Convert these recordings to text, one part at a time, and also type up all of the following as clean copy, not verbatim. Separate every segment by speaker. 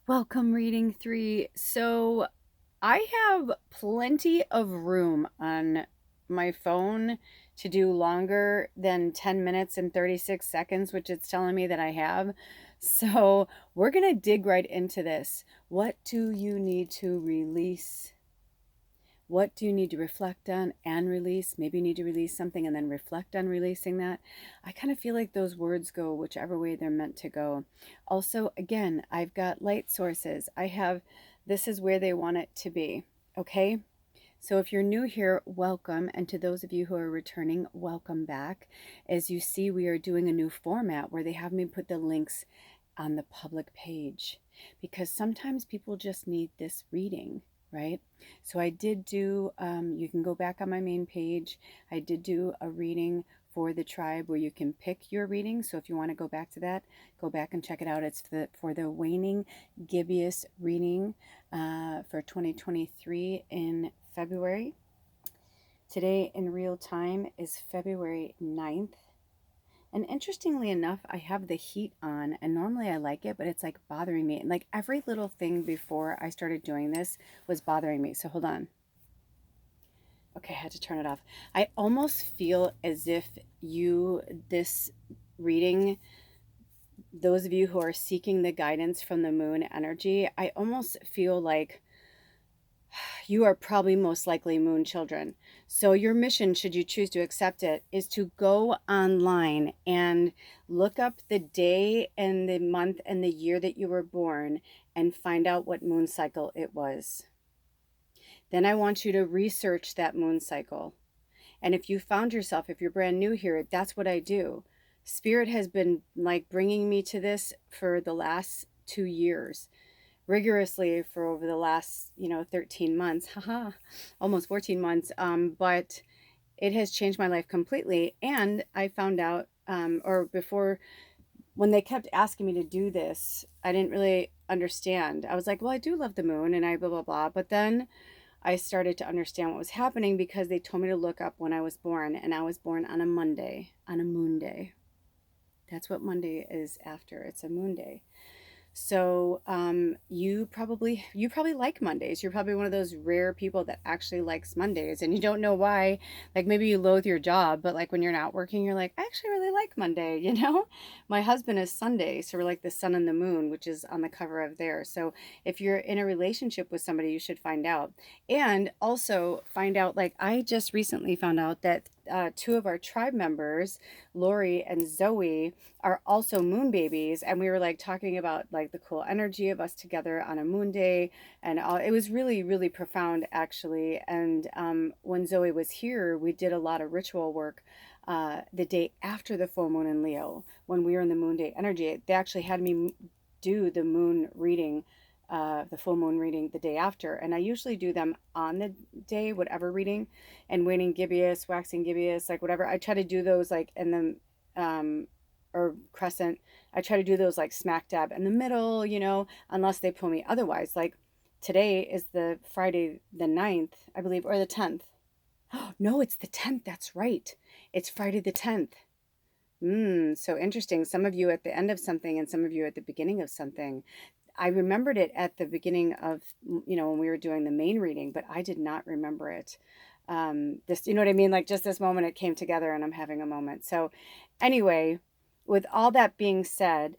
Speaker 1: Welcome, reading three. So, I have plenty of room on my phone to do longer than 10 minutes and 36 seconds, which it's telling me that I have. So, we're going to dig right into this. What do you need to release? What do you need to reflect on and release? Maybe you need to release something and then reflect on releasing that. I kind of feel like those words go whichever way they're meant to go. Also, again, I've got light sources. This is where they want it to be. Okay. So if you're new here, welcome. And to those of you who are returning, welcome back. As you see, we are doing a new format where they have me put the links on the public page because sometimes people just need this reading, right? So I did do, you can go back on my main page. I did do a reading for the tribe where you can pick your reading. So if you want to go back to that, go back and check it out. It's for the waning gibbous reading for 2023 in February. Today in real time is February 9th. And interestingly enough, I have the heat on, and normally I like it, but it's like bothering me. And like every little thing before I started doing this was bothering me. So hold on. Okay, I had to turn it off. I almost feel as if this reading, those of you who are seeking the guidance from the moon energy, I almost feel like you are probably most likely moon children. So your mission, should you choose to accept it, is to go online and look up the day and the month and the year that you were born and find out what moon cycle it was. Then I want you to research that moon cycle. And if you found yourself, if you're brand new here, that's what I do. Spirit has been like bringing me to this for the last 2 years, rigorously for over the last 13 months, haha, almost 14 months, but it has changed my life completely. And I found out, or before, when they kept asking me to do this, I didn't really understand. I was like, well, I do love the moon and I blah blah blah, but then I started to understand what was happening because they told me to look up when I was born, and I was born on a Monday, on a moon day. That's what Monday is after. It's a moon day. So you probably like Mondays. You're probably one of those rare people that actually likes Mondays, and you don't know why. Like maybe you loathe your job, but like when you're not working, you're like, I actually really like Monday. My husband is Sunday, so we're like the sun and the moon, which is on the cover of there. So if you're in a relationship with somebody, you should find out, and also find out. Like I just recently found out that two of our tribe members, Lori and Zoe, are also moon babies, and we were like talking about like the cool energy of us together on a moon day, and it was really really profound actually. And when Zoe was here, we did a lot of ritual work the day after the full moon in Leo, when we were in the moon day energy. They actually had me do the moon reading, the full moon reading, the day after, and I usually do them on the day, whatever reading, and waning gibbous, waxing gibbous, like whatever. I try to do those like in the or crescent. I try to do those like smack dab in the middle, unless they pull me otherwise. Like today is the Friday the 9th, I believe, or the 10th. Oh, no, it's the 10th. That's right. It's Friday the 10th. So interesting. Some of you at the end of something and some of you at the beginning of something. I remembered it at the beginning of, when we were doing the main reading, but I did not remember it. This, you know what I mean? Like just this moment, it came together and I'm having a moment. So anyway, with all that being said,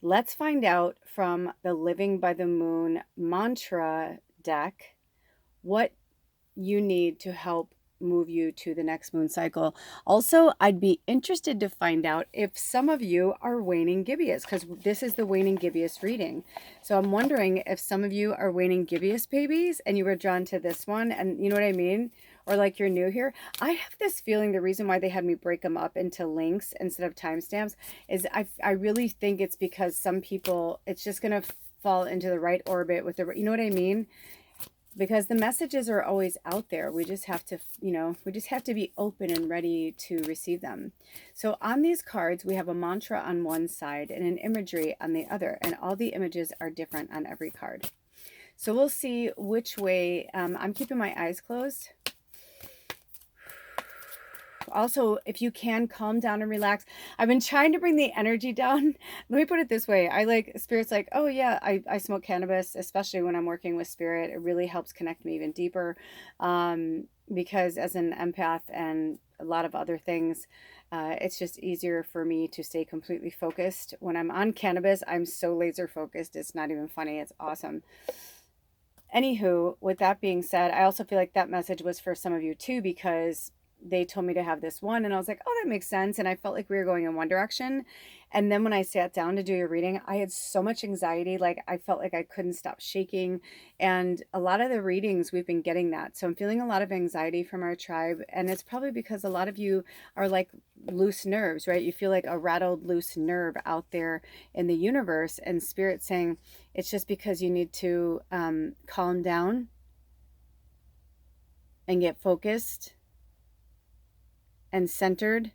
Speaker 1: let's find out from the Living by the Moon mantra deck what you need to help move you to the next moon cycle. Also, I'd be interested to find out if some of you are waning gibbous, because this is the waning gibbous reading. So I'm wondering if some of you are waning gibbous babies and you were drawn to this one, and you know what I mean? Or like you're new here. I have this feeling the reason why they had me break them up into links instead of timestamps is I really think it's because some people, it's just going to fall into the right orbit with the, you know what I mean? Because the messages are always out there. We just have to, be open and ready to receive them. So on these cards, we have a mantra on one side and an imagery on the other, and all the images are different on every card. So we'll see which way. I'm keeping my eyes closed. Also, if you can, calm down and relax. I've been trying to bring the energy down. Let me put it this way. I like Spirit's like, oh yeah, I smoke cannabis, especially when I'm working with Spirit. It really helps connect me even deeper. Because as an empath and a lot of other things, it's just easier for me to stay completely focused. When I'm on cannabis, I'm so laser focused. It's not even funny. It's awesome. Anywho, with that being said, I also feel like that message was for some of you too, because they told me to have this one and I was like, oh, that makes sense. And I felt like we were going in one direction. And then when I sat down to do your reading, I had so much anxiety. Like I felt like I couldn't stop shaking. And a lot of the readings, we've been getting that. So I'm feeling a lot of anxiety from our tribe. And it's probably because a lot of you are like loose nerves, right? You feel like a rattled loose nerve out there in the universe, and Spirit saying it's just because you need to calm down and get focused and centered,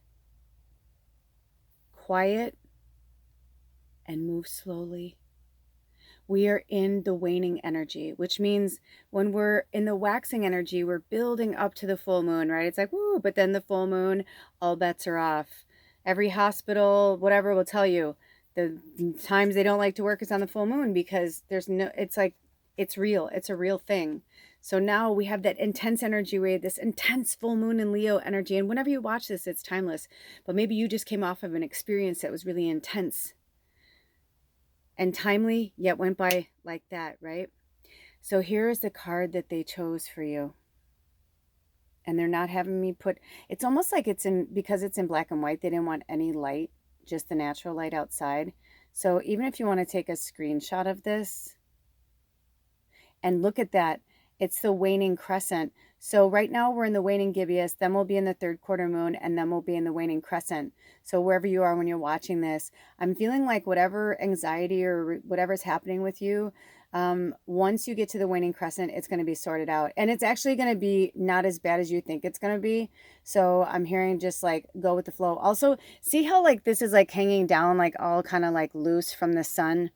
Speaker 1: quiet, and move slowly. We are in the waning energy, which means when we're in the waxing energy, we're building up to the full moon, right? It's like, woo, but then the full moon, all bets are off. Every hospital, whatever, will tell you the times they don't like to work is on the full moon, because there's no, it's like, it's real. It's a real thing. So now we have that intense energy wave, this intense full moon in Leo energy. And whenever you watch this, it's timeless. But maybe you just came off of an experience that was really intense and timely, yet went by like that, right? So here is the card that they chose for you. And they're not having me put, it's almost like it's in, because it's in black and white, they didn't want any light, just the natural light outside. So even if you want to take a screenshot of this and look at that, it's the waning crescent. So right now we're in the waning gibbous, then we'll be in the third quarter moon, and then we'll be in the waning crescent. So wherever you are when you're watching this, I'm feeling like whatever anxiety or whatever's happening with you, once you get to the waning crescent, it's going to be sorted out. And it's actually going to be not as bad as you think it's going to be. So I'm hearing just like go with the flow. Also, see how like this is like hanging down, like all kind of like loose from the sun.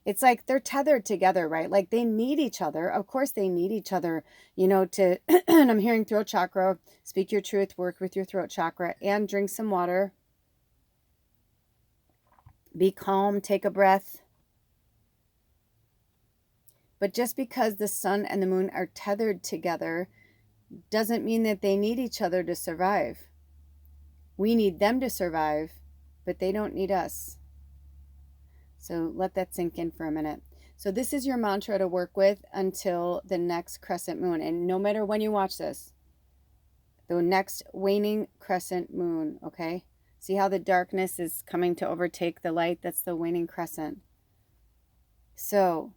Speaker 1: It's like they're tethered together, right? Like they need each other. Of course they need each other, to, and I'm hearing throat chakra, speak your truth, work with your throat chakra, and drink some water. Be calm, take a breath. But just because the sun and the moon are tethered together doesn't mean that they need each other to survive. We need them to survive, but they don't need us. So let that sink in for a minute. So this is your mantra to work with until the next crescent moon. And no matter when you watch this, the next waning crescent moon, okay? See how the darkness is coming to overtake the light? That's the waning crescent. So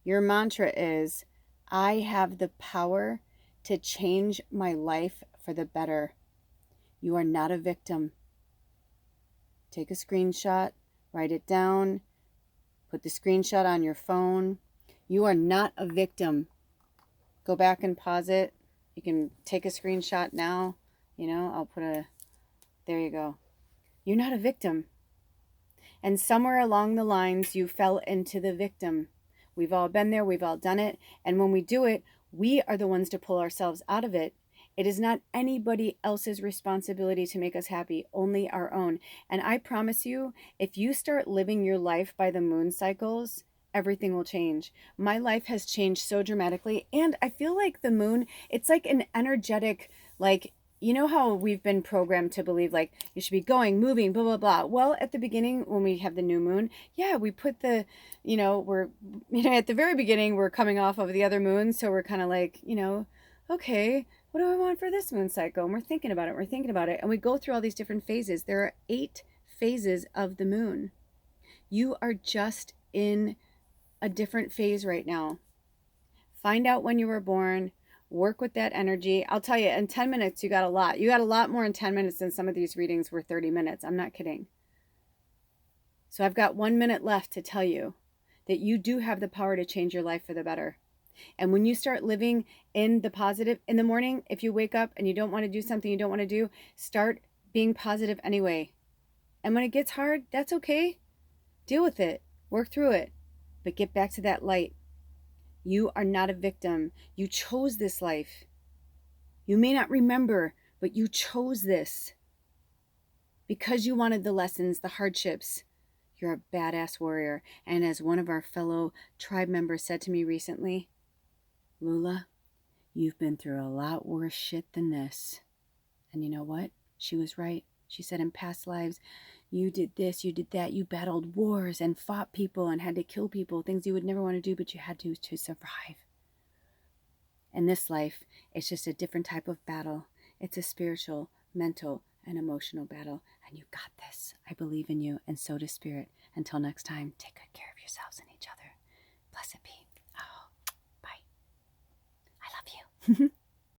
Speaker 1: your mantra is, I have the power to change my life for the better. You are not a victim. Take a screenshot. Write it down. Put the screenshot on your phone. You are not a victim. Go back and pause it. You can take a screenshot now. I'll put there you go. You're not a victim. And somewhere along the lines, you fell into the victim. We've all been there. We've all done it. And when we do it, we are the ones to pull ourselves out of it. It is not anybody else's responsibility to make us happy, only our own. And I promise you, if you start living your life by the moon cycles, everything will change. My life has changed so dramatically. And I feel like the moon, it's like an energetic, like, you know how we've been programmed to believe like you should be going, moving, blah, blah, blah. Well, at the beginning, when we have the new moon, yeah, we put we're, at the very beginning, we're coming off of the other moon. So we're kind of like, okay, what do I want for this moon cycle? And we're thinking about it. And we go through all these different phases. There are 8 phases of the moon. You are just in a different phase right now. Find out when you were born. Work with that energy. I'll tell you, in 10 minutes, you got a lot. You got a lot more in 10 minutes than some of these readings were 30 minutes. I'm not kidding. So I've got 1 minute left to tell you that you do have the power to change your life for the better. And when you start living in the positive in the morning, if you wake up and you don't want to do something you don't want to do, start being positive anyway. And when it gets hard, that's okay. Deal with it. Work through it. But get back to that light. You are not a victim. You chose this life. You may not remember, but you chose this because you wanted the lessons, the hardships. You're a badass warrior. And as one of our fellow tribe members said to me recently, Lula, you've been through a lot worse shit than this. And you know what? She was right. She said in past lives, you did this, you did that, you battled wars and fought people and had to kill people, things you would never want to do, but you had to survive. In this life, it's just a different type of battle. It's a spiritual, mental, and emotional battle. And you got this. I believe in you, and so does Spirit. Until next time, take good care of yourselves and each other. Blessed be. Oh, bye. I love you.